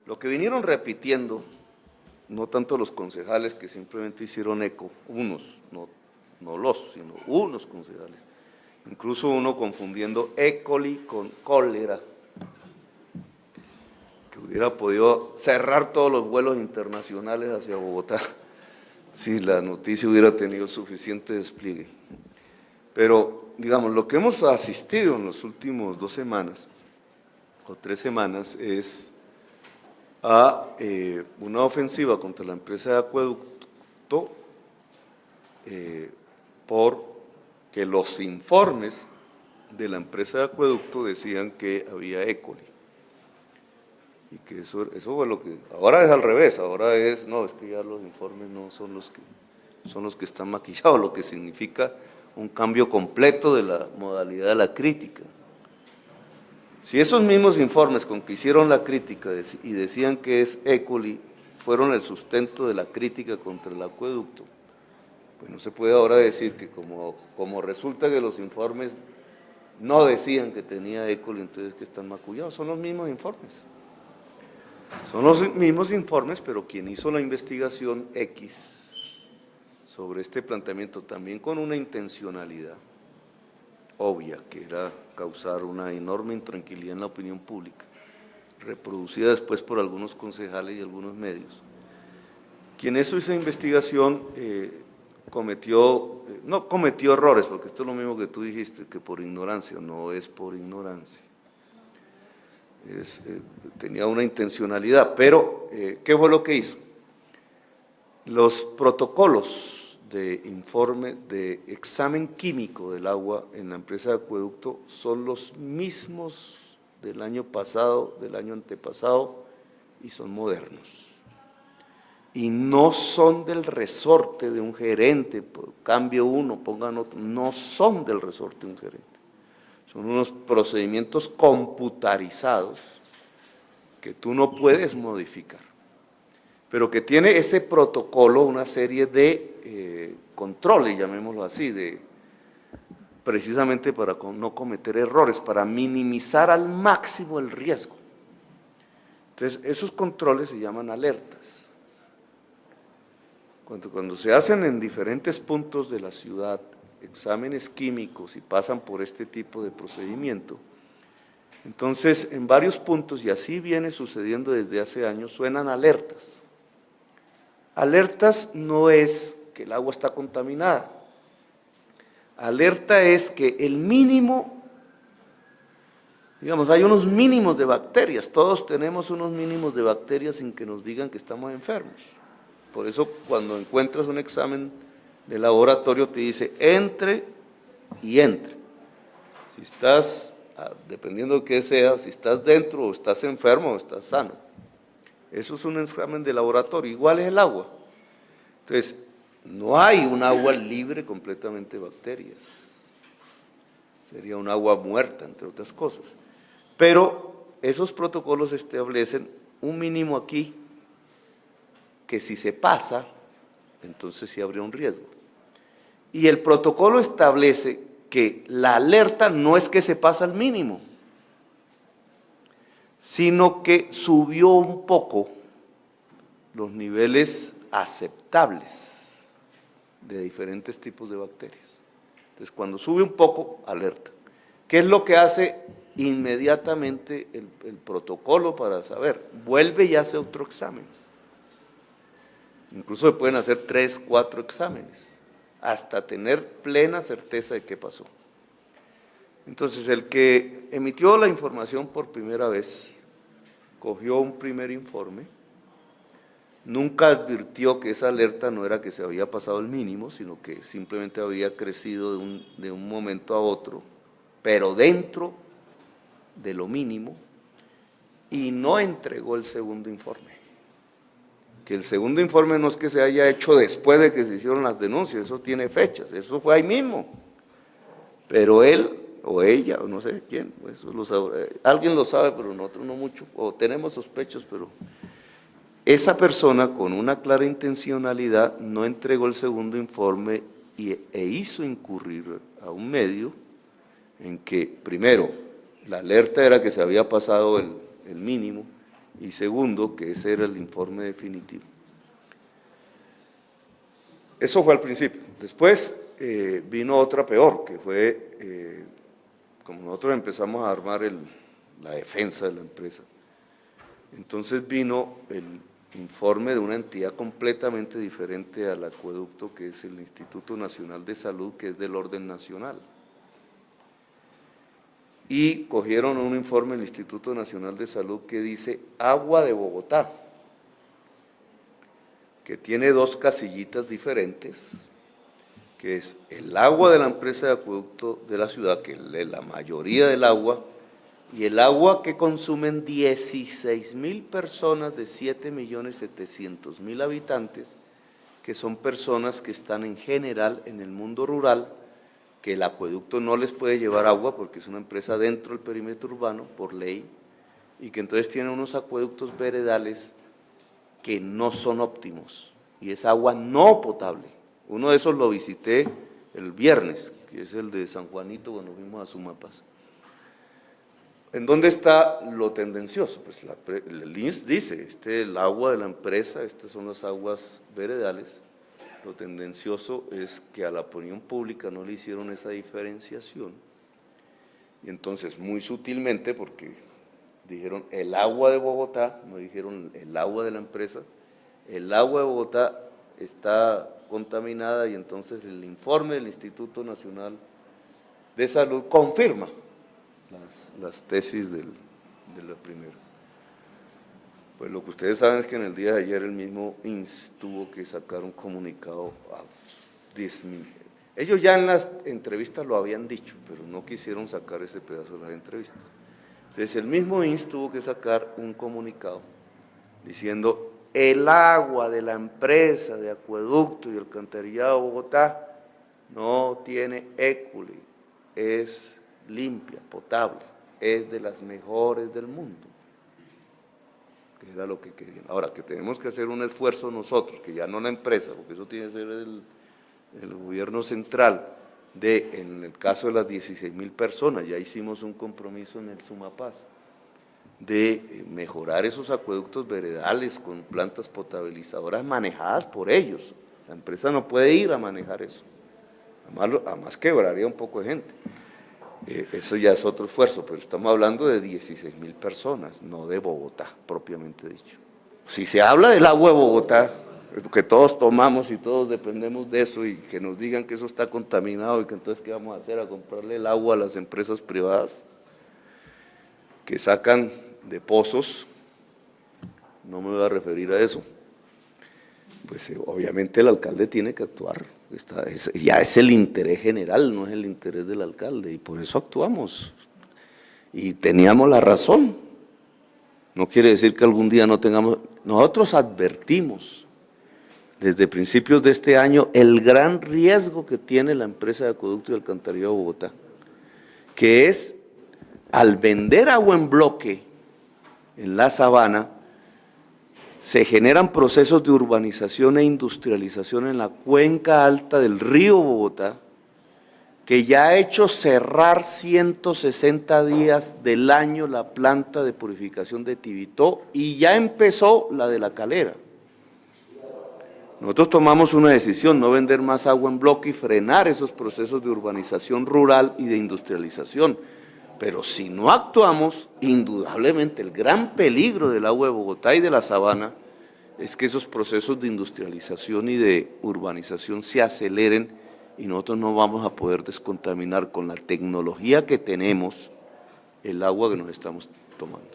Lo que vinieron repitiendo, no tanto los concejales que simplemente hicieron eco, unos, no los, sino unos concejales, incluso uno confundiendo E. coli con cólera, que hubiera podido cerrar todos los vuelos internacionales hacia Bogotá si la noticia hubiera tenido suficiente despliegue. Pero, digamos, lo que hemos asistido en los últimos 2 semanas o 3 semanas es a una ofensiva contra la empresa de acueducto porque los informes de la empresa de acueducto decían que había E. coli. Y que eso fue lo que… Ahora es al revés, ahora es que ya los informes no son los que están maquillados, lo que significa un cambio completo de la modalidad de la crítica. Si esos mismos informes con que hicieron la crítica y decían que es E. coli fueron el sustento de la crítica contra el acueducto, pues no se puede ahora decir que como resulta que los informes no decían que tenía E. coli, entonces que están macullados. Son los mismos informes. Son los mismos informes, pero quien hizo la investigación X sobre este planteamiento también con una intencionalidad obvia, que era causar una enorme intranquilidad en la opinión pública, reproducida después por algunos concejales y algunos medios. Quien hizo esa investigación no cometió errores, porque esto es lo mismo que tú dijiste, que por ignorancia, no es por ignorancia. Tenía una intencionalidad, pero ¿qué fue lo que hizo? Los protocolos de informe de examen químico del agua en la empresa de acueducto son los mismos del año pasado, del año antepasado, y son modernos. Y no son del resorte de un gerente, cambio uno, pongan otro, no son del resorte de un gerente. Son unos procedimientos computarizados que tú no puedes modificar, pero que tiene ese protocolo una serie de controles, llamémoslo así, precisamente para no cometer errores, para minimizar al máximo el riesgo. Entonces, esos controles se llaman alertas. Cuando se hacen en diferentes puntos de la ciudad exámenes químicos y pasan por este tipo de procedimiento, entonces en varios puntos, y así viene sucediendo desde hace años, suenan alertas. Alertas no es que el agua está contaminada, alerta es que el mínimo, digamos, hay unos mínimos de bacterias, todos tenemos unos mínimos de bacterias sin que nos digan que estamos enfermos. Por eso cuando encuentras un examen de laboratorio te dice entre y entre. Si estás, dependiendo de qué sea, si estás dentro o estás enfermo o estás sano. Eso es un examen de laboratorio, igual es el agua. Entonces, no hay un agua libre completamente de bacterias. Sería un agua muerta, entre otras cosas. Pero esos protocolos establecen un mínimo aquí, que si se pasa, entonces sí habría un riesgo. Y el protocolo establece que la alerta no es que se pasa al mínimo, sino que subió un poco los niveles aceptables de diferentes tipos de bacterias. Entonces, cuando sube un poco, alerta. ¿Qué es lo que hace inmediatamente el protocolo para saber? Vuelve y hace otro examen. Incluso se pueden hacer 3, 4 exámenes, hasta tener plena certeza de qué pasó. Entonces, el que emitió la información por primera vez, cogió un primer informe, nunca advirtió que esa alerta no era que se había pasado el mínimo, sino que simplemente había crecido de un momento a otro, pero dentro de lo mínimo, y no entregó el segundo informe. Que el segundo informe no es que se haya hecho después de que se hicieron las denuncias, eso tiene fechas, eso fue ahí mismo. Pero él o ella, o no sé quién, eso lo sabe, alguien lo sabe, pero nosotros no mucho, o tenemos sospechos, pero esa persona con una clara intencionalidad no entregó el segundo informe e hizo incurrir a un medio en que, primero, la alerta era que se había pasado el mínimo, y segundo, que ese era el informe definitivo. Eso fue al principio. Después vino otra peor, que fue, como nosotros empezamos a armar la defensa de la empresa, entonces vino el informe de una entidad completamente diferente al acueducto, que es el Instituto Nacional de Salud, que es del orden nacional. Y cogieron un informe del Instituto Nacional de Salud que dice Agua de Bogotá, que tiene dos casillitas diferentes, que es el agua de la empresa de acueducto de la ciudad, que es la mayoría del agua, y el agua que consumen 16.000 personas de 7.700.000 habitantes, que son personas que están en general en el mundo rural, que el acueducto no les puede llevar agua porque es una empresa dentro del perímetro urbano por ley, y que entonces tienen unos acueductos veredales que no son óptimos, y es agua no potable. Uno de esos lo visité el viernes, que es el de San Juanito, cuando fuimos a Sumapaz. ¿En dónde está lo tendencioso? Pues el INS dice, el agua de la empresa, estas son las aguas veredales. Lo tendencioso es que a la opinión pública no le hicieron esa diferenciación, y entonces muy sutilmente, porque dijeron el agua de Bogotá, no dijeron el agua de la empresa, el agua de Bogotá está contaminada, y entonces el informe del Instituto Nacional de Salud confirma las tesis de la primera. Pues lo que ustedes saben es que en el día de ayer el mismo INS tuvo que sacar un comunicado a disminuir. Ellos ya en las entrevistas lo habían dicho, pero no quisieron sacar ese pedazo de las entrevistas. Entonces el mismo INS tuvo que sacar un comunicado diciendo el agua de la empresa de acueducto y alcantarillado de Bogotá no tiene E. coli, es limpia, potable, es de las mejores del mundo, que era lo que querían. Ahora, que tenemos que hacer un esfuerzo nosotros, que ya no la empresa, porque eso tiene que ser el gobierno central, en el caso de las 16.000 personas, ya hicimos un compromiso en el Sumapaz, de mejorar esos acueductos veredales con plantas potabilizadoras manejadas por ellos. La empresa no puede ir a manejar eso, además quebraría un poco de gente. Eso ya es otro esfuerzo, pero estamos hablando de 16.000 personas, no de Bogotá, propiamente dicho. Si se habla del agua de Bogotá, que todos tomamos y todos dependemos de eso, y que nos digan que eso está contaminado, y que entonces ¿qué vamos a hacer? ¿A comprarle el agua a las empresas privadas que sacan de pozos? No me voy a referir a eso. Pues obviamente el alcalde tiene que actuar, ya es el interés general, no es el interés del alcalde, y por eso actuamos, y teníamos la razón. No quiere decir que algún día no tengamos. Nosotros advertimos desde principios de este año el gran riesgo que tiene la empresa de acueducto y alcantarillado de Bogotá, que es al vender agua en bloque en la sabana, se generan procesos de urbanización e industrialización en la cuenca alta del río Bogotá, que ya ha hecho cerrar 160 días del año la planta de purificación de Tibitó, y ya empezó la de La Calera. Nosotros tomamos una decisión, no vender más agua en bloque y frenar esos procesos de urbanización rural y de industrialización. Pero si no actuamos, indudablemente el gran peligro del agua de Bogotá y de la sabana es que esos procesos de industrialización y de urbanización se aceleren, y nosotros no vamos a poder descontaminar con la tecnología que tenemos el agua que nos estamos tomando.